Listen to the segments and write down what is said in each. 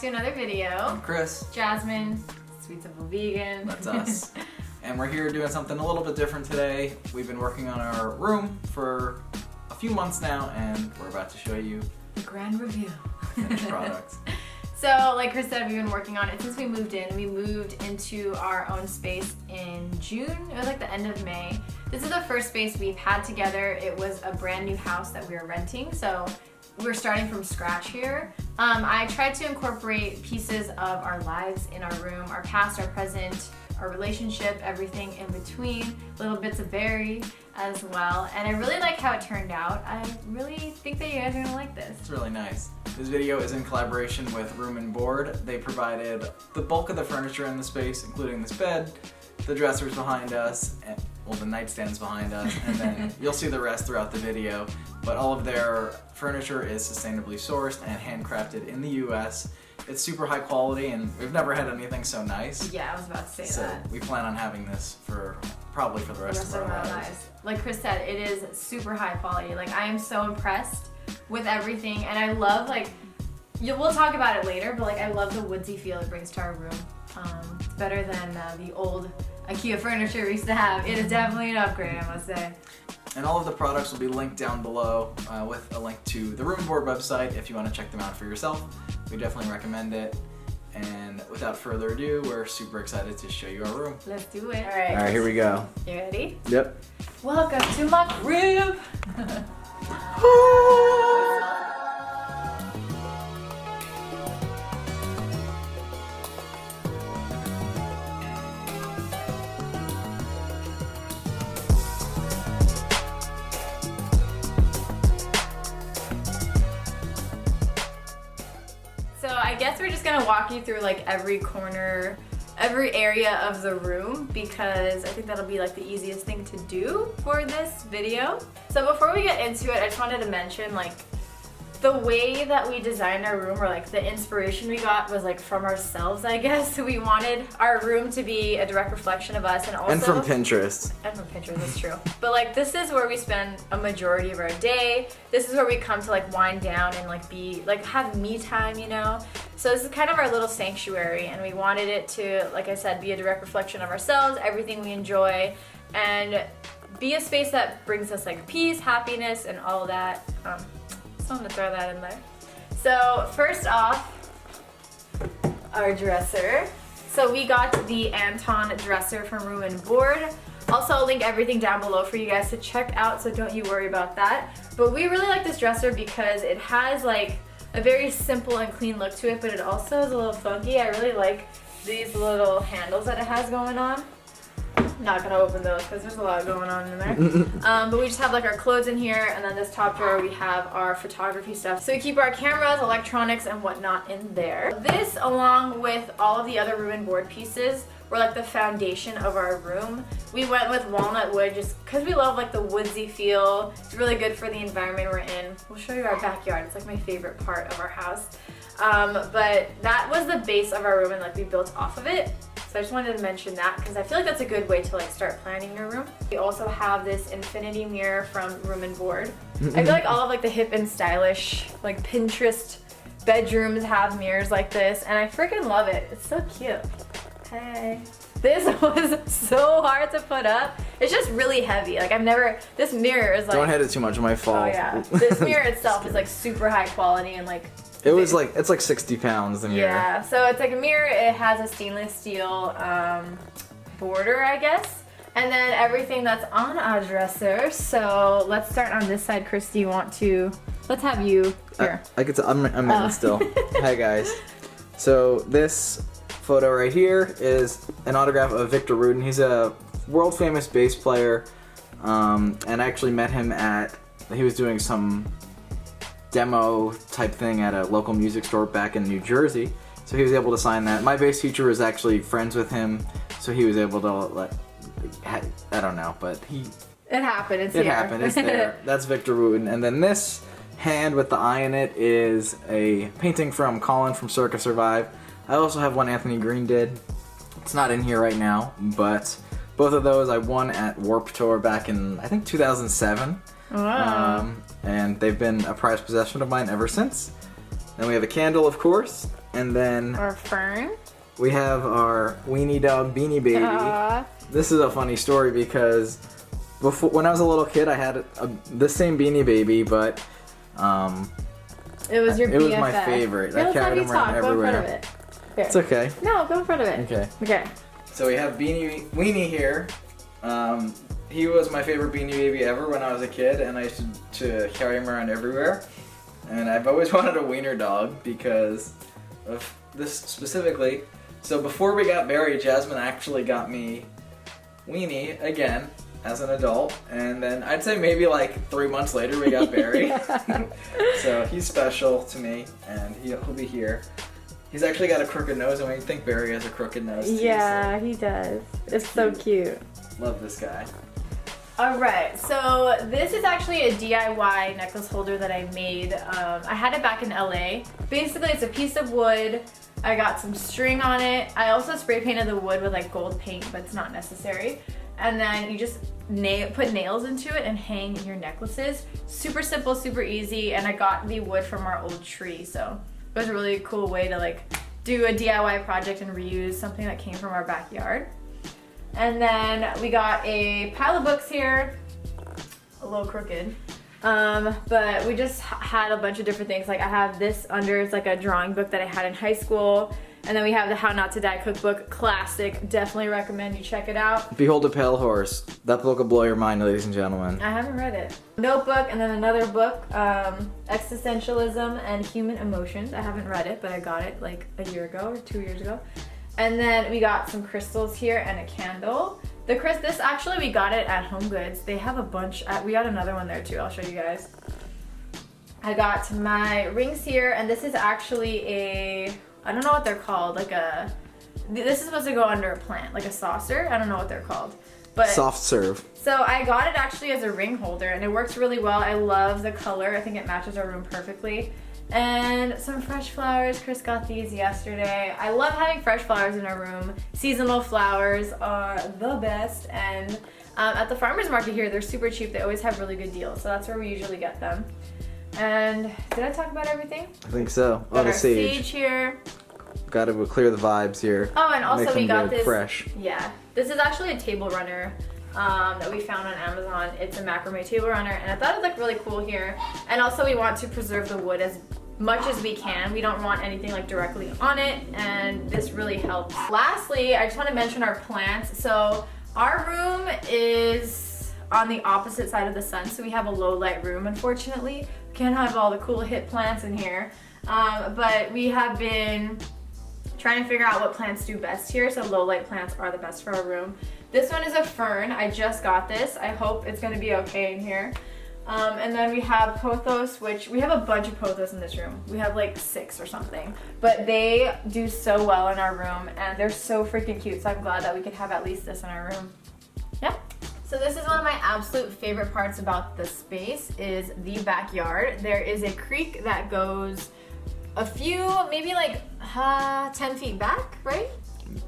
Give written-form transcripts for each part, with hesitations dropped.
to another video. I'm Chris. Jasmine, Sweet Simple Vegan. That's us. And we're here doing something a little bit different today. We've been working on our room for a few months now, and we're about to show you the grand reveal. Finished product. So, like Chris said, we've been working on it since we moved in. We moved into our own space in June. It was like the end of May. This is the first space we've had together. It was a brand new house that we were renting, so we're starting from scratch here. I tried to incorporate pieces of our lives in our room, our past, our present, our relationship, everything in between, little bits of Barry as well. And I really like how it turned out. I really think that you guys are gonna like this. It's really nice. This video is in collaboration with Room&Board. They provided the bulk of the furniture in the space, including this bed, the dressers behind us, and, well, the nightstands behind us, and then you'll see the rest throughout the video. But all of their furniture is sustainably sourced and handcrafted in the US. It's super high quality, and we've never had anything so nice. Yeah, I was about to say so that. We plan on having this for probably for the rest of our lives. Like Chris said, it is super high quality. Like, I am so impressed with everything, and I love, like, we'll talk about it later, but like, I love the woodsy feel it brings to our room. It's better than the old IKEA furniture we used to have. It is definitely an upgrade, I must say. And all of the products will be linked down below with a link to the Room&Board website if you want to check them out for yourself. We definitely recommend it. And without further ado, we're super excited to show you our room. Let's do it. All right, here we go. You ready? Yep. Welcome to my crib. So I guess we're just gonna walk you through like every corner, every area of the room, because I think that'll be like the easiest thing to do for this video. So before we get into it, I just wanted to mention, like, the way that we designed our room, or like the inspiration we got, was like from ourselves, I guess. We wanted our room to be a direct reflection of us, and also— And from Pinterest. And from Pinterest, that's true. But like, this is where we spend a majority of our day. This is where we come to like wind down and like be, like, have me time, you know? So this is kind of our little sanctuary, and we wanted it to, like I said, be a direct reflection of ourselves, everything we enjoy, and be a space that brings us like peace, happiness, and all of that. So I'm gonna throw that in there. So first off, our dresser. So we got the Anton dresser from Room&Board. Also, I'll link everything down below for you guys to check out, so don't you worry about that. But we really like this dresser because it has like a very simple and clean look to it, but it also is a little funky. I really like these little handles that it has going on. I'm not gonna open those because there's a lot going on in there. But we just have like our clothes in here, and then this top drawer we have our photography stuff. So we keep our cameras, electronics, and whatnot in there. This, along with all of the other Room&Board pieces, were like the foundation of our room. We went with walnut wood just because we love like the woodsy feel. It's really good for the environment we're in. We'll show you our backyard. It's like my favorite part of our house. But that was the base of our room, and like we built off of it. So I just wanted to mention that because I feel like that's a good way to like start planning your room. We also have this infinity mirror from Room&Board. I feel like all of like the hip and stylish like Pinterest bedrooms have mirrors like this, and I freaking love it. It's so cute. Hey. This was so hard to put up. It's just really heavy. Like, this mirror is like— Don't hit it too much, it might fall. Oh yeah. This mirror itself is like super high quality, and like— It's like 60 pounds, the mirror. Yeah, so it's like a mirror. It has a stainless steel border, I guess. And then everything that's on our dresser. So let's start on this side. Chris, do you want to— let's have you here. I'm in it still. Hi guys. So this photo right here is an autograph of Victor Rudin. He's a world famous bass player, and I actually met him he was doing some demo type thing at a local music store back in New Jersey, so he was able to sign that. My bass teacher was actually friends with him, so he was able to I don't know, but it happened. It's there. That's Victor Rudin. And then this hand with the eye in it is a painting from Colin from Circa Survive. I also have one Anthony Green did. It's not in here right now, but both of those I won at Warped Tour back in, I think, 2007. Wow. And they've been a prized possession of mine ever since. Then we have a candle, of course. And then Or fern. we have our weenie dog Beanie Baby. This is a funny story because before, when I was a little kid, I had the same Beanie Baby, but it was your BFF. It was my favorite. I carried him around everywhere. Go in front of it. Here. It's okay. No, go in front of it. Okay. Okay. So we have Weenie here. He was my favorite Beanie Baby ever when I was a kid, and I used to carry him around everywhere. And I've always wanted a wiener dog because of this specifically. So before we got Barry, Jasmine actually got me Weenie again as an adult, and then I'd say maybe like 3 months later we got Barry. So he's special to me, and he'll be here. He's actually got a crooked nose, and we think Barry has a crooked nose too. Yeah, so he does. It's so cute. Love this guy. Alright, so this is actually a DIY necklace holder that I made. I had it back in LA. Basically, it's a piece of wood. I got some string on it. I also spray painted the wood with like gold paint, but it's not necessary. And then you just put nails into it and hang your necklaces. Super simple, super easy, and I got the wood from our old tree, so it was a really cool way to like do a DIY project and reuse something that came from our backyard. And then we got a pile of books here, a little crooked, but we just had a bunch of different things. Like I have this under, it's like a drawing book that I had in high school. And then we have the How Not to Die cookbook, classic. Definitely recommend you check it out. Behold a Pale Horse. That book will blow your mind, ladies and gentlemen. I haven't read it. Notebook, and then another book, Existentialism and Human Emotions. I haven't read it, but I got it like a year ago or 2 years ago. And then we got some crystals here and a candle. This actually we got it at Home Goods. They have a bunch. We got another one there too. I'll show you guys. I got my rings here, and this is actually I don't know what they're called. This is supposed to go under a plant, like a saucer. I don't know what they're called. But soft serve. So I got it actually as a ring holder, and it works really well. I love the color. I think it matches our room perfectly. And some fresh flowers. Chris got these yesterday. I love having fresh flowers in our room. Seasonal flowers are the best. And at the farmer's market here, they're super cheap. They always have really good deals. So that's where we usually get them. And did I talk about everything? I think so. Got the our sage. sage here. Got to clear the vibes here. Oh, and also Make we got them this. fresh. Yeah, this is actually a table runner that we found on Amazon. It's a macrame table runner, and I thought it looked really cool here. And also, we want to preserve the wood as much as we can. We don't want anything like directly on it, and this really helps. Lastly, I just want to mention our plants. So our room is on the opposite side of the sun, so we have a low light room. Unfortunately, we can't have all the cool hip plants in here, but we have been trying to figure out what plants do best here, so low light plants are the best for our room. This one is a fern. I just got this. I hope it's going to be okay in here. And then we have pothos, which we have a bunch of pothos in this room. We have like 6 or something, but they do so well in our room, and they're so freaking cute, so I'm glad that we could have at least this in our room. Yeah. So this is one of my absolute favorite parts about the space is the backyard. There is a creek that goes a few, maybe like 10 feet back, right?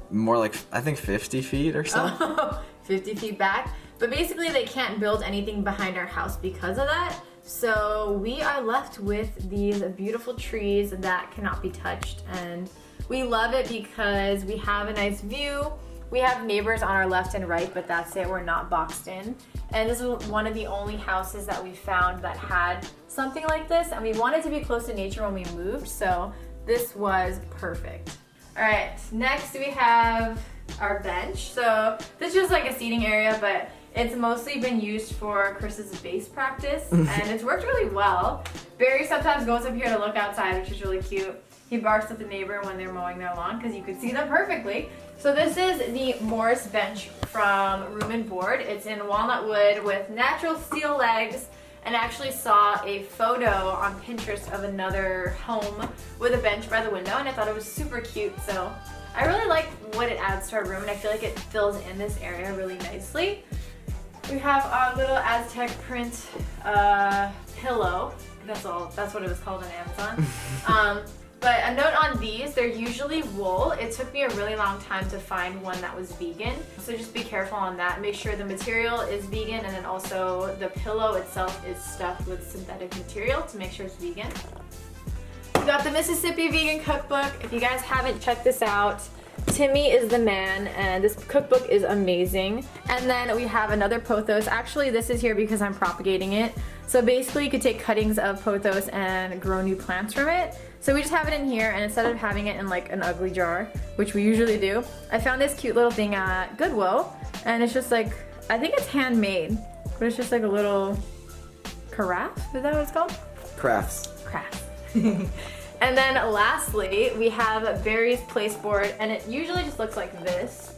More like, I think 50 feet or so. 50 feet back. But basically they can't build anything behind our house because of that. So we are left with these beautiful trees that cannot be touched. And we love it because we have a nice view. We have neighbors on our left and right, but that's it. We're not boxed in. And this is one of the only houses that we found that had something like this. And we wanted to be close to nature when we moved, so this was perfect. All right, next we have our bench. So this is just like a seating area, but it's mostly been used for Chris's bass practice, and it's worked really well. Barry sometimes goes up here to look outside, which is really cute. He barks at the neighbor when they're mowing their lawn because you can see them perfectly. So this is the Morris bench from Room&Board. It's in walnut wood with natural steel legs, and I actually saw a photo on Pinterest of another home with a bench by the window, and I thought it was super cute. So I really like what it adds to our room, and I feel like it fills in this area really nicely. We have our little Aztec print pillow. That's what it was called on Amazon. But a note on these, they're usually wool. It took me a really long time to find one that was vegan. So just be careful on that. Make sure the material is vegan, and then also the pillow itself is stuffed with synthetic material to make sure it's vegan. got the Mississippi Vegan Cookbook. If you guys haven't checked this out, Timmy is the man, and this cookbook is amazing. And then we have another pothos. Actually, this is here because I'm propagating it. So basically, you could take cuttings of pothos and grow new plants from it. So we just have it in here, and instead of having it in like an ugly jar, which we usually do, I found this cute little thing at Goodwill, and it's just like, I think it's handmade, but it's just like a little carafe. Is that what it's called? Crafts. Crafts. And then lastly, we have Barry's Place Board, and it usually just looks like this.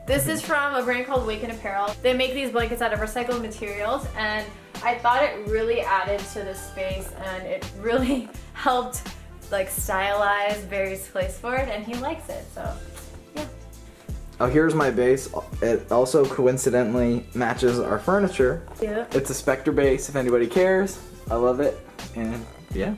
This is from a brand called Waken Apparel. They make these blankets out of recycled materials, and I thought it really added to the space, and it really helped like stylize Barry's Place Board, and he likes it, so yeah. Oh, here's my base. It also coincidentally matches our furniture. Yeah. It's a Spectre base, if anybody cares. I love it, and yeah.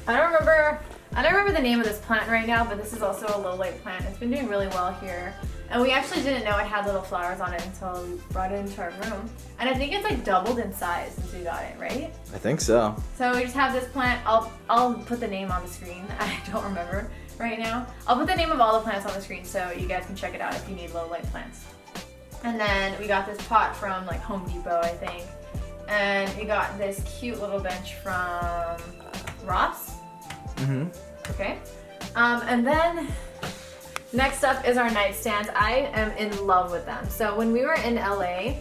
I don't remember the name of this plant right now, but this is also a low light plant. It's been doing really well here. And we actually didn't know it had little flowers on it until we brought it into our room. And I think it's like doubled in size since we got it, right? I think so. So we just have this plant. I'll put the name on the screen. I don't remember right now. I'll put the name of all the plants on the screen so you guys can check it out if you need low light plants. And then we got this pot from like Home Depot, I think. And we got this cute little bench from Ross. Mm-hmm. Okay. And then next up is our nightstands. I am in love with them. So when we were in LA,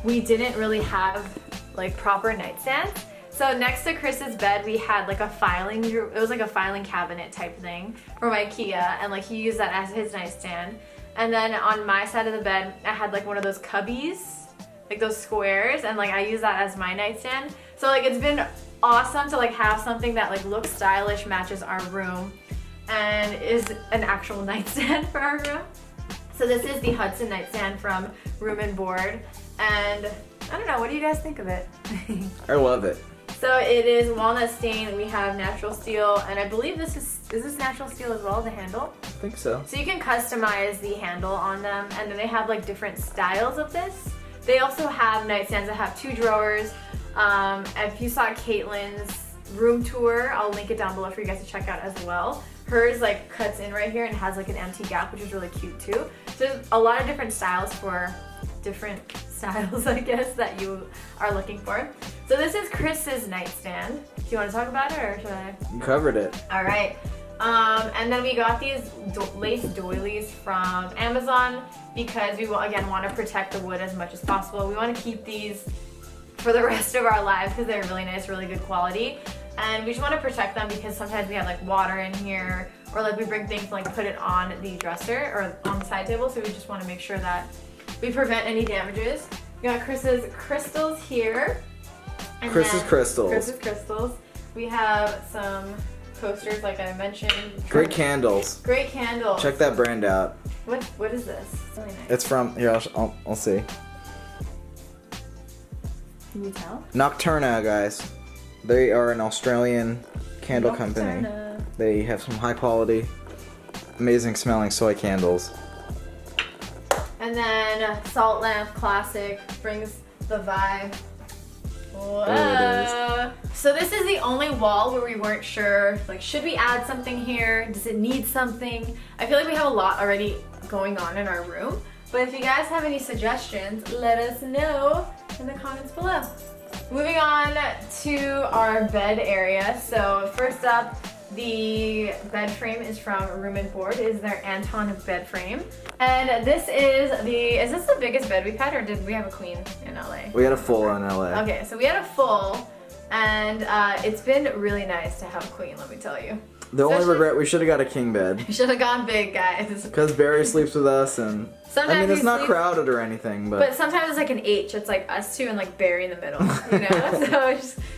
we didn't really have like proper nightstands. So next to Chris's bed, we had like a filing, it was like a filing cabinet type thing from IKEA, and like he used that as his nightstand. And then on my side of the bed, I had like one of those cubbies, like those squares, and like I use that as my nightstand. So like it's been awesome to like have something that like looks stylish, matches our room, and is an actual nightstand for our room. So this is the Hudson nightstand from Room&Board, and I don't know, what do you guys think of it? I love it. So it is walnut stain, we have natural steel, and I believe this is this natural steel as well, the handle? I think so. So you can customize the handle on them, and then they have like different styles of this. They also have nightstands that have 2 drawers. If you saw Caitlin's room tour, I'll link it down below for you guys to check out as well. Hers like cuts in right here and has like an empty gap, which is really cute too. So there's a lot of different styles for different styles, I guess, that you are looking for. So this is Chris's nightstand. Do you want to talk about it, or should I? You covered it. All right. And then we got these lace doilies from Amazon because we again want to protect the wood as much as possible. We want to keep these for the rest of our lives because they're really nice, really good quality. And we just want to protect them because sometimes we have like water in here, or like we bring things and like put it on the dresser or on the side table. So we just want to make sure that we prevent any damages. We got Chris's crystals here. And Chris's crystals. Chris's crystals. We have some coasters, like I mentioned. Great candles. Great candles. Check that brand out. What is this? It's really nice. It's from, here, I'll see. Can you tell? Nocturna, guys. They are an Australian candle company. They have some high quality, amazing smelling soy candles. And then Salt Lamp Classic brings the vibe. Whoa. There it So this is the only wall where we weren't sure, like, should we add something here? Does it need something? I feel like we have a lot already going on in our room. But if you guys have any suggestions, let us know in the comments below. Moving on to our bed area. So first up, the bed frame is from Room&Board. It is their Anton bed frame. And this is this the biggest bed we've had, or did we have a queen in LA? We had a full in LA. Okay, so we had a full, and it's been really nice to have a queen, let me tell you. The only regret, we should have got a king bed. We should have gone big, guys. Because Barry sleeps with us, and Sometimes I mean, it's he not sleeps- crowded or anything, But sometimes it's like an H. It's like us two and like Barry in the middle, you know? So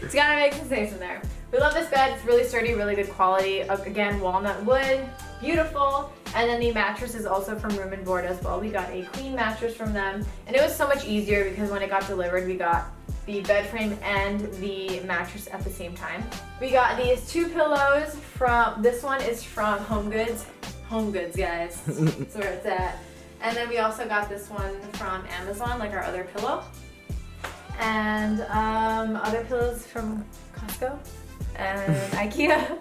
it's gotta make some space in there. We love this bed. It's really sturdy, really good quality. Again, walnut wood, beautiful. And then the mattress is also from Room&Board as well. We got a queen mattress from them. And it was so much easier because when it got delivered, we got the bed frame and the mattress at the same time. We got these 2 pillows from, this one is from Home Goods. Home Goods, guys. That's where it's at. And then we also got this one from Amazon, like our other pillow. And other pillows from Costco. and IKEA.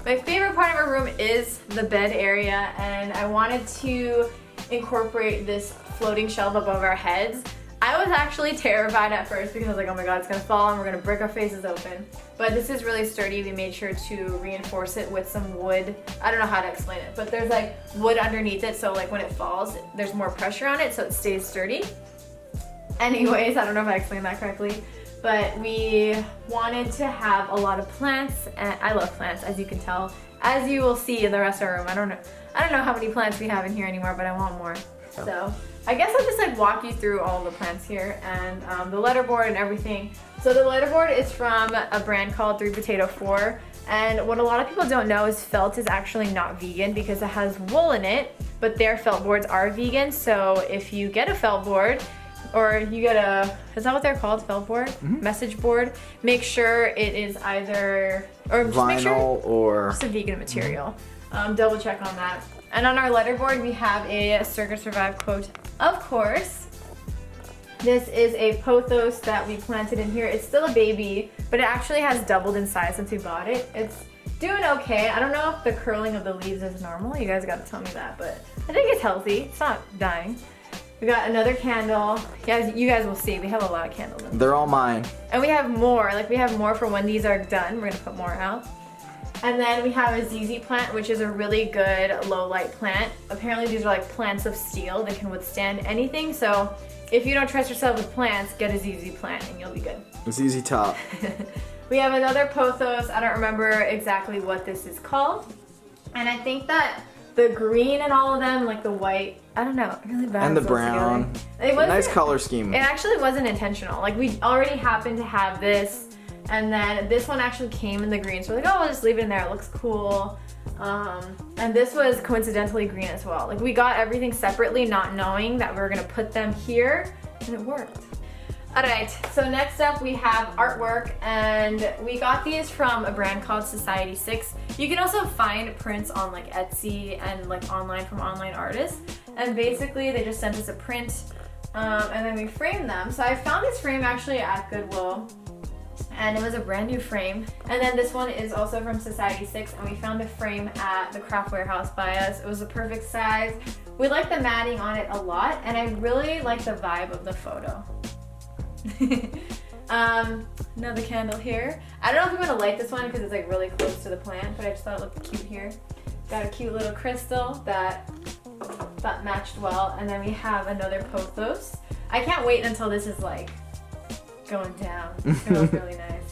My favorite part of our room is the bed area, and I wanted to incorporate this floating shelf above our heads. I was actually terrified at first because I was like, oh my god, it's gonna fall and we're gonna break our faces open. But this is really sturdy. We made sure to reinforce it with some wood. I don't know how to explain it, but there's like wood underneath it, so like when it falls, there's more pressure on it, so it stays sturdy. Anyways, I don't know if I explained that correctly, but we wanted to have a lot of plants, and I love plants, as you can tell. As you will see in the rest of our room, I don't know how many plants we have in here anymore, but I want more. So I guess I'll just like walk you through all the plants here and the letterboard and everything. So the letterboard is from a brand called 3 Potato 4, and what a lot of people don't know is felt is actually not vegan because it has wool in it, but their felt boards are vegan. So if you get a felt board, or you get a, is that what they're called, felt board? Message board, make sure it is either, or just vinyl make sure or just a vegan material. Double check on that. And on our letterboard, we have a Circa Survive quote, of course. This is a pothos that we planted in here. It's still a baby, but it actually has doubled in size since we bought it. It's doing okay. I don't know if the curling of the leaves is normal. You guys gotta tell me that, but I think it's healthy. It's not dying. We got another candle. Yeah, you guys will see. We have a lot of candles in. they're all mine. And we have more. Like we have more for when these are done. We're gonna put more out. And then we have a ZZ plant, which is a really good low light plant. Apparently these are like plants of steel. They can withstand anything. So if you don't trust yourself with plants, get a ZZ plant and you'll be good. ZZ Top. We have another pothos. I don't remember exactly what this is called. And I think that the green and all of them, like the white, I don't know, really bad. And the brown. It wasn't, nice color scheme. It actually wasn't intentional. Like we already happened to have this, and then this one actually came in the green. So we're like, oh, we'll just leave it in there. It looks cool. And this was coincidentally green as well. Like we got everything separately, not knowing that we were gonna put them here, and it worked. All right, so next up we have artwork, and we got these from a brand called Society 6. You can also find prints on like Etsy and like online from online artists. And basically they just sent us a print, and then we framed them. So I found this frame actually at Goodwill, and it was a brand new frame. And then this one is also from Society 6, and we found a frame at the craft warehouse by us. It was a perfect size. We like the matting on it a lot, and I really like the vibe of the photo. Another candle here. I don't know if I'm gonna light this one because it's like really close to the plant, but I just thought it looked cute here. Got a cute little crystal that matched well, and then we have another pothos. I can't wait until this is like going down. It's gonna look really nice.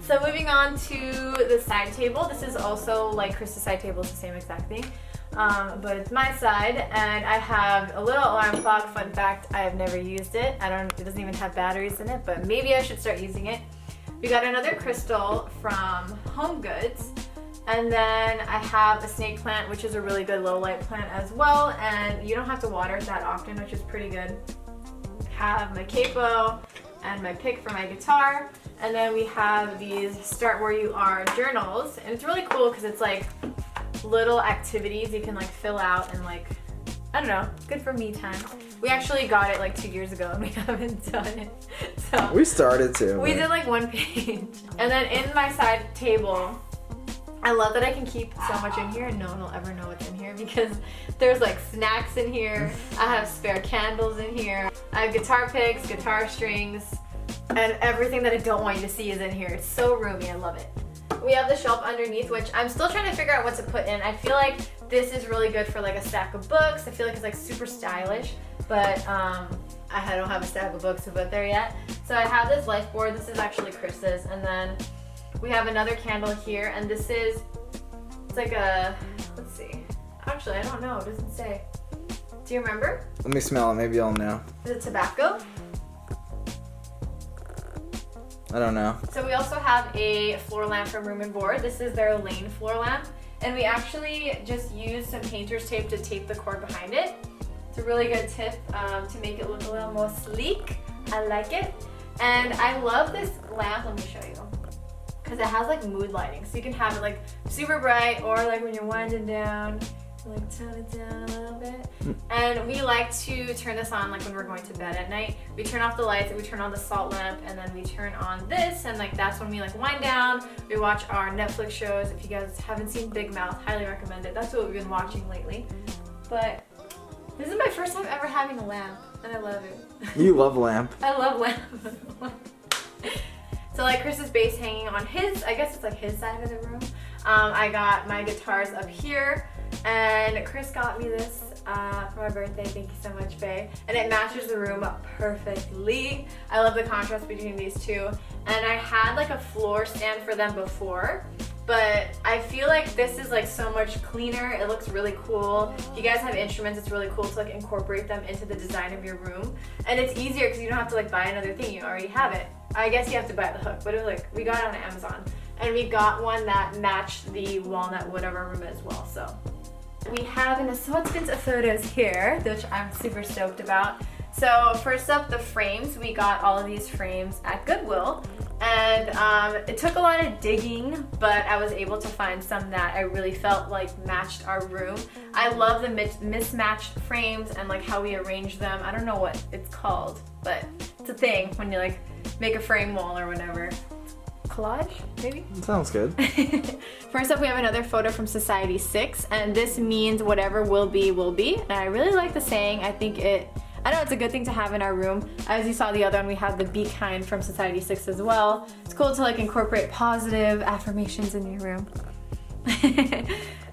So moving on to the side table. This is also like Krista's side table, it's the same exact thing. But it's my side, and I have a little alarm clock. Fun fact, I have never used it. It doesn't even have batteries in it, but maybe I should start using it. We got another crystal from Home Goods, and then I have a snake plant, which is a really good low light plant as well, and you don't have to water it that often, which is pretty good. Have my capo and my pick for my guitar, and then we have these Start Where You Are journals, and it's really cool because it's like little activities you can like fill out, and like, I don't know, good for me time. We actually got it like 2 years ago and we haven't done it. So we started to. We did like one page. And then in my side table, I love that I can keep so much in here and no one will ever know what's in here because there's like snacks in here. I have spare candles in here. I have guitar picks, guitar strings, and everything that I don't want you to see is in here. It's so roomy, I love it. We have the shelf underneath, which I'm still trying to figure out what to put in. I feel like this is really good for like a stack of books. I feel like it's like super stylish, but I don't have a stack of books to put there yet. So I have this life board. This is actually Krista's, and then we have another candle here, and this is, it's like a, let's see. Actually, I don't know, it doesn't say. Do you remember? Let me smell it, maybe I'll know. Is it tobacco? I don't know. So we also have a floor lamp from Room&Board. This is their Lane floor lamp. And we actually just used some painter's tape to tape the cord behind it. It's a really good tip to make it look a little more sleek. I like it. And I love this lamp, let me show you. Because it has like mood lighting. So you can have it like super bright or like when you're winding down. Like tone it down a little bit. And we like to turn this on like when we're going to bed at night. We turn off the lights and we turn on the salt lamp, and then we turn on this, and like that's when we like wind down. We watch our Netflix shows. If you guys haven't seen Big Mouth, highly recommend it. That's what we've been watching lately. But this is my first time ever having a lamp, and I love it. You love lamp. I love lamp. So like Chris's bass hanging on his, I guess it's like his side of the room. I got my guitars up here, and Chris got me this for my birthday. Thank you so much, Faye. And it matches the room perfectly. I love the contrast between these two. And I had like a floor stand for them before, but I feel like this is like so much cleaner. It looks really cool. If you guys have instruments, it's really cool to like incorporate them into the design of your room. And it's easier because you don't have to like buy another thing. You already have it. I guess you have to buy the hook, but it was like, we got it on Amazon. And we got one that matched the walnut wood of our room as well. So we have an assortment of photos here, which I'm super stoked about. So first up, the frames. We got all of these frames at Goodwill. And it took a lot of digging, but I was able to find some that I really felt like matched our room. I love the mismatched frames and like how we arrange them. I don't know what it's called, but it's a thing when you like make a frame wall or whatever. Collage, maybe? Sounds good. First up, we have another photo from Society 6, and this means whatever will be, will be. And I really like the saying. I know it's a good thing to have in our room. As you saw the other one, we have the Be Kind from Society 6 as well. It's cool to like incorporate positive affirmations in your room.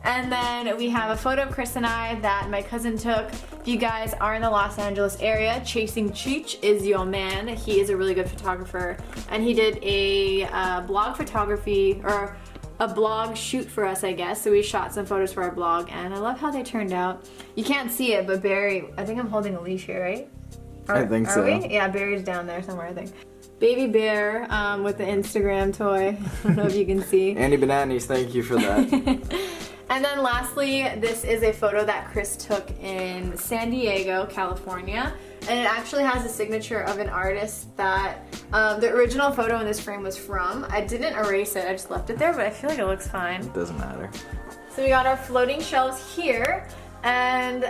And then we have a photo of Chris and I that my cousin took. If you guys are in the Los Angeles area, Chasing Cheech is your man. He is a really good photographer, and he did a blog photography, or a blog shoot for us, I guess. So we shot some photos for our blog, and I love how they turned out. You can't see it, but Barry, I think I'm holding a leash here, right? I think so. We? Yeah, Barry's down there somewhere, I think. Baby bear with the Instagram toy. I don't know if you can see. Andy Bananas, thank you for that. And then lastly, this is a photo that Chris took in San Diego, California. And it actually has a signature of an artist that the original photo in this frame was from. I didn't erase it, I just left it there, but I feel like it looks fine. It doesn't matter. So we got our floating shelves here. And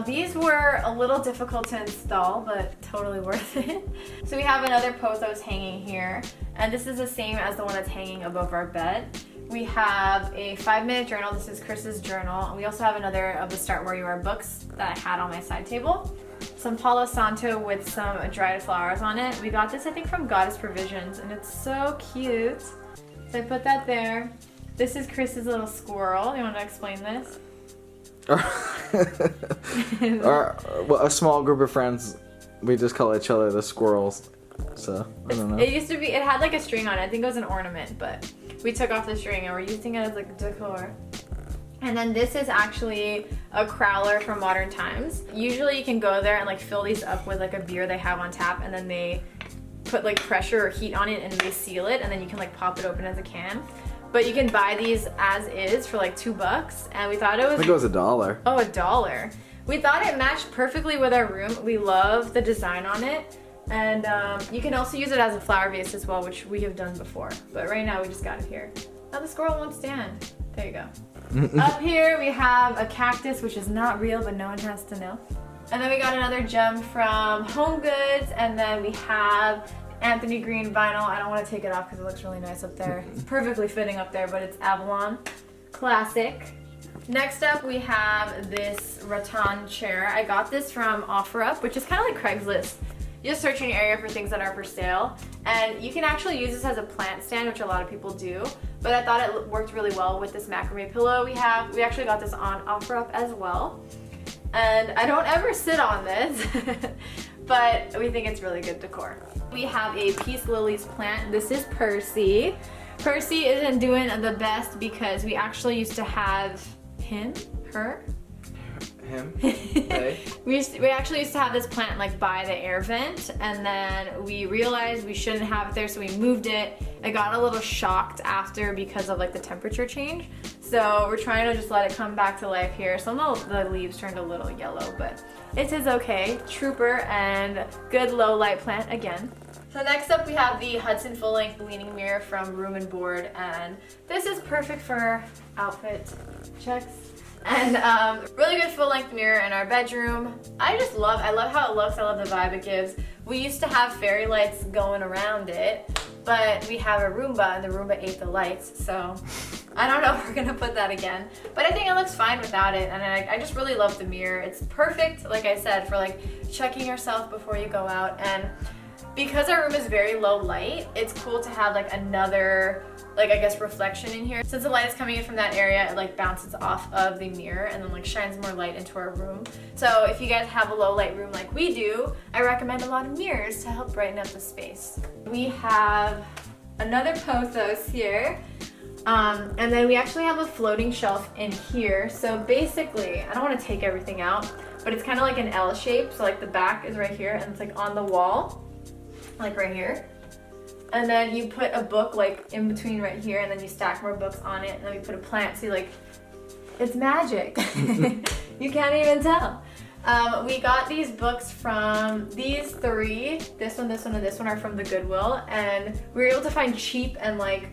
these were a little difficult to install, but totally worth it. So we have another POTHOS hanging here. And this is the same as the one that's hanging above our bed. We have a 5-minute journal. This is Chris's journal. And we also have another of the Start Where You Are books that I had on my side table. Some Palo Santo with some dried flowers on it. We got this, I think, from Goddess Provisions, and it's so cute. So I put that there. This is Chris's little squirrel. You want to explain this? Well, a small group of friends, we just call each other the squirrels. So, I don't know. It used to be, it had like a string on it. I think it was an ornament, but we took off the string and we're using it as like decor. And then this is actually a crowler from Modern Times. Usually you can go there and like fill these up with like a beer they have on tap, and then they put like pressure or heat on it and they seal it, and then you can like pop it open as a can. But you can buy these as is for like $2, and we thought it was— I think it was $1. Oh, $1. We thought it matched perfectly with our room. We love the design on it. And you can also use it as a flower vase as well, which we have done before. But right now we just got it here. Now the squirrel won't stand. There you go. Up here we have a cactus, which is not real, but no one has to know. And then we got another gem from Home Goods, and then we have Anthony Green vinyl. I don't want to take it off because it looks really nice up there. It's perfectly fitting up there, but it's Avalon. Classic. Next up we have this rattan chair. I got this from OfferUp, which is kind of like Craigslist. You just search in your area for things that are for sale, and you can actually use this as a plant stand, which a lot of people do, but I thought it worked really well with this macrame pillow we have. We actually got this on OfferUp as well, and I don't ever sit on this, but we think it's really good decor. We have a Peace Lilies plant. This is Percy. Percy isn't doing the best because we actually used to have him, her, him. Hey. we actually used to have this plant like by the air vent, and then we realized we shouldn't have it there, so we moved it. I got a little shocked after because of like the temperature change, so we're trying to just let it come back to life here. Some of the leaves turned a little yellow, but it is okay. Trooper and good low light plant again. So next up we have the Hudson full-length leaning mirror from Room&Board, and this is perfect for outfit checks. And really good full-length mirror in our bedroom. I love how it looks. I love the vibe it gives. We used to have fairy lights going around it, but we have a Roomba and the Roomba ate the lights, so I don't know if we're gonna put that again. But I think it looks fine without it, and I just really love the mirror. It's perfect, like I said, for like checking yourself before you go out. And because our room is very low light, it's cool to have like another, like I guess, reflection in here. Since the light is coming in from that area, it like bounces off of the mirror and then like shines more light into our room. So if you guys have a low light room like we do, I recommend a lot of mirrors to help brighten up the space. We have another POTHOS here. And then we actually have a floating shelf in here. So basically, I don't want to take everything out, but it's kind of like an L shape. So like the back is right here and it's like on the wall, like right here. And then you put a book like in between right here, and then you stack more books on it, and then we put a plant. So like, it's magic. You can't even tell. We got these books from these three. This one, this one, and this one are from the Goodwill, and we were able to find cheap and like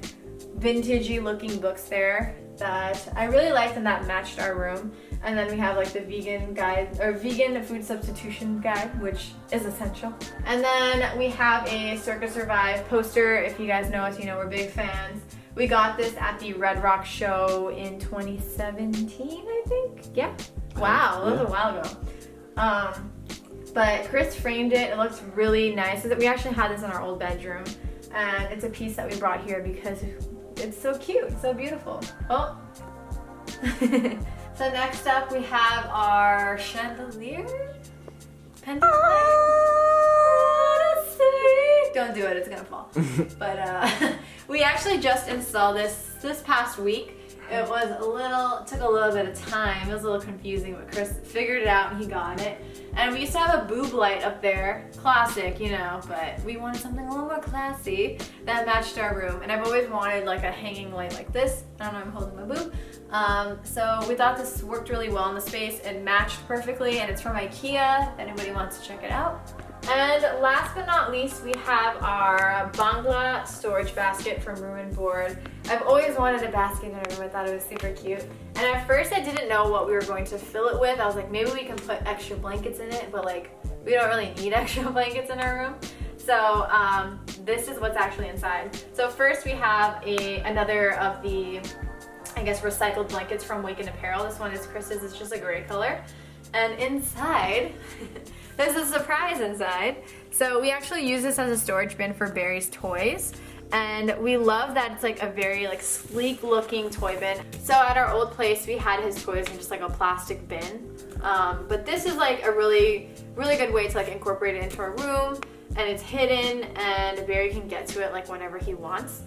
vintagey looking books there that I really liked and that matched our room. And then we have like the vegan guide, or vegan food substitution guide, which is essential. And then we have a Circa Survive poster. If you guys know us, you know we're big fans. We got this at the Red Rock show in 2017, I think. Yeah. Wow, that was a while ago. But Chris framed it. It looks really nice. We actually had this in our old bedroom, and it's a piece that we brought here because it's so cute, so beautiful. Oh. So next up we have our chandelier. Pendant light. Don't do it, it's gonna fall. But we actually just installed this past week. It took a little bit of time. It was a little confusing, but Chris figured it out and he got it. And we used to have a boob light up there, classic, you know, but we wanted something a little more classy that matched our room. And I've always wanted like a hanging light like this. I don't know, I'm holding my boob. So we thought this worked really well in the space. It matched perfectly, and it's from IKEA, if anybody wants to check it out. And last but not least, we have our Bangla storage basket from Room&Board. I've always wanted a basket in my room. I thought it was super cute. And at first I didn't know what we were going to fill it with. I was like, maybe we can put extra blankets in it, but like, we don't really need extra blankets in our room. So this is what's actually inside. So first we have another of the, I guess, recycled blankets from Wake & Apparel. This one is Chris's, it's just a gray color. And inside, there's a surprise inside. So we actually use this as a storage bin for Barry's toys. And we love that it's like a very like sleek looking toy bin. So at our old place, we had his toys in just like a plastic bin. But this is like a really, really good way to like incorporate it into our room. And it's hidden, and Barry can get to it like whenever he wants.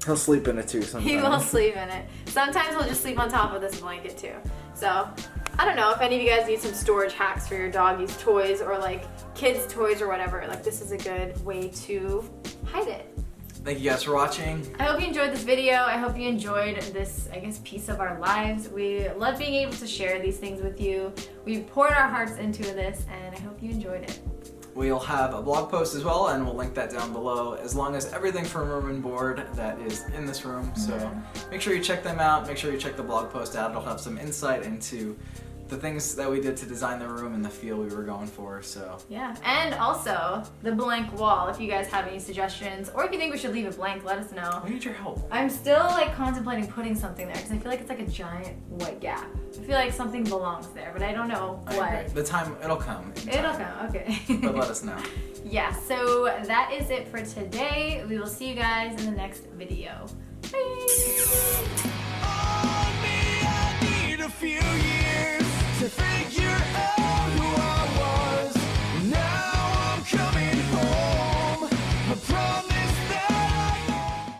He'll sleep in it too sometimes. He will sleep in it. Sometimes he'll just sleep on top of this blanket too. So I don't know if any of you guys need some storage hacks for your doggy's toys or like kids' toys or whatever. Like this is a good way to hide it. Thank you guys for watching. I hope you enjoyed this video. I hope you enjoyed this, I guess, piece of our lives. We love being able to share these things with you. We've poured our hearts into this, and I hope you enjoyed it. We'll have a blog post as well, and we'll link that down below, as long as everything from Room&Board that is in this room. So make sure you check them out. Make sure you check the blog post out. It'll have some insight into the things that we did to design the room and the feel we were going for. So yeah, and also the blank wall. If you guys have any suggestions, or if you think we should leave it blank, let us know. We need your help. I'm still like contemplating putting something there because I feel like it's like a giant white gap. I feel like something belongs there, but I don't know what. The time, it'll come. It'll come, okay. But let us know. Yeah, so that is it for today. We will see you guys in the next video. Bye! I need a few years to figure